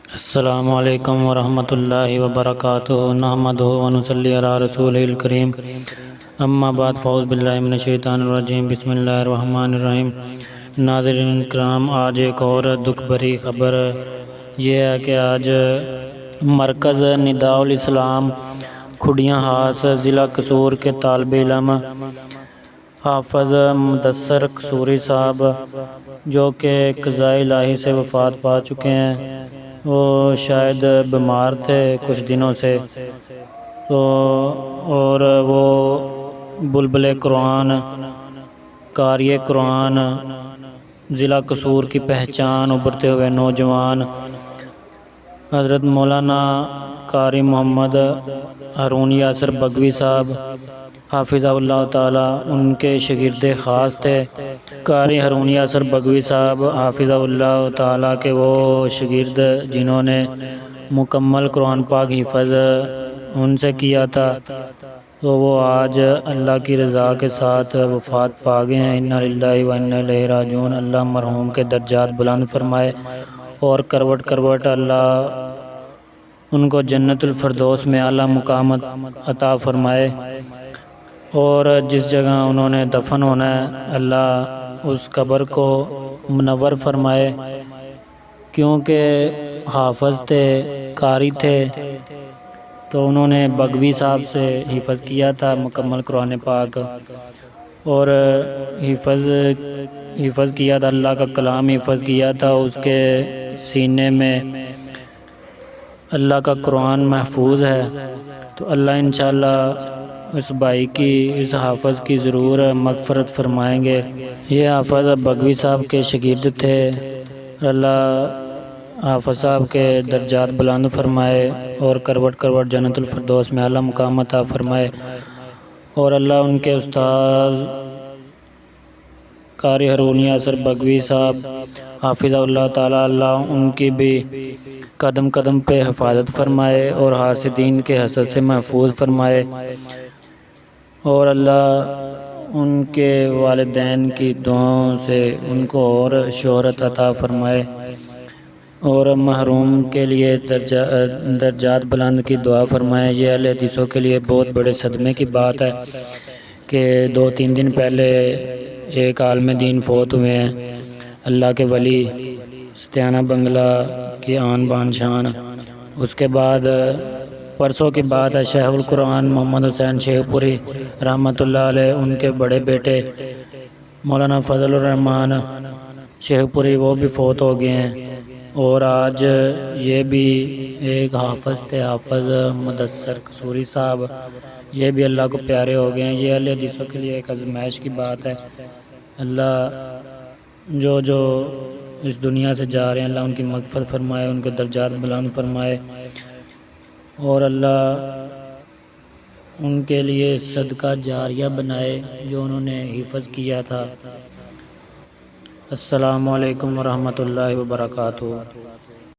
السلام علیکم ورحمۃ اللہ وبرکاتہ نحمدہ ونصلی علی رسولہ الکریم اما بعد فاعوذ باللہ من الشیطان الرجیم بسم اللہ الرحمن الرحیم۔ ناظرین کرام، آج ایک اور دکھ بھری خبر یہ ہے کہ آج مرکز نداء الاسلام کھڈیاں ہاس ضلع قصور کے طالب علم حافظ مدثر قصوری صاحب جو کہ قضائے الہی سے وفات پا چکے ہیں، وہ شاید بیمار تھے کچھ دنوں سے اور وہ بلبل قرآن، قاری قرآن، ضلع قصور کی پہچان، ابھرتے ہوئے نوجوان حضرت مولانا قاری محمد ہارون یاسر بگوی صاحب حافظہ اللہ تعالیٰ ان کے شاگرد خاص تھے۔ قاری ہارون یاسر بگوی صاحب حافظہ اللہ تعالیٰ کے وہ شاگرد جنہوں نے مکمل قرآن پاک حفظ ان سے کیا تھا، تو وہ آج اللہ کی رضا کے ساتھ وفات پا گئے ہیں۔ انا للہ و انا الیہ راجعون۔ اللہ مرحوم کے درجات بلند فرمائے اور کروٹ کروٹ اللہ ان کو جنت الفردوس میں اعلیٰ مقام عطا فرمائے، اور جس جگہ انہوں نے دفن ہونا ہے اللہ اس قبر کو منور فرمائے، کیونکہ حافظ تھے، قاری تھے، تو انہوں نے بگوی صاحب سے حفظ کیا تھا مکمل قرآن پاک، اور حفظ کیا تھا، اللہ کا کلام حفظ کیا تھا، اس کے سینے میں اللہ کا قرآن محفوظ ہے۔ تو اللہ انشاءاللہ اس بھائی کی، اس حافظ کی ضرور مغفرت فرمائیں گے۔ یہ حافظ بگوی صاحب کے شاگرد تھے۔ اللہ حافظ صاحب کے درجات بلند فرمائے اور کروٹ کروٹ جنت الفردوس میں اعلیٰ مقام عطا فرمائے، اور اللہ ان کے استاد قاری ہارون یاسر بگوی صاحب حافظہ اللہ تعالیٰ، اللہ ان کی بھی قدم قدم پہ حفاظت فرمائے اور حاسدین کے حسد سے محفوظ فرمائے، اور اللہ ان کے والدین کی دعاؤں سے ان کو اور شہرت عطا فرمائے، اور محروم کے لیے درجات بلند کی دعا فرمائے۔ یہ اہل حدیثوں کے لیے بہت بڑے صدمے کی بات ہے کہ 2-3 دن پہلے ایک عالم دین فوت ہوئے ہیں، اللہ کے ولی، ستیانہ بنگلہ کی آن بان شان۔ اس کے بعد پرسوں کی بات ہے، شیخ القرآن محمد حسین شیخ پوری رحمۃ اللہ علیہ، ان کے بڑے بیٹے مولانا فضل الرحمان شیخ پوری وہ بھی فوت ہو گئے ہیں، اور آج یہ بھی ایک حافظ تھے، حافظ مدثر قصوری صاحب، یہ بھی اللہ کو پیارے ہو گئے ہیں۔ یہ اہل حدیثوں کے لیے ایک آزمائش کی بات ہے۔ اللہ جو اس دنیا سے جا رہے ہیں، اللہ ان کی مغفرت فرمائے، ان کے درجات بلند فرمائے، اور اللہ ان کے لیے صدقہ جاریہ بنائے جو انہوں نے حفظ کیا تھا۔ السلام علیکم ورحمۃ اللہ وبرکاتہ۔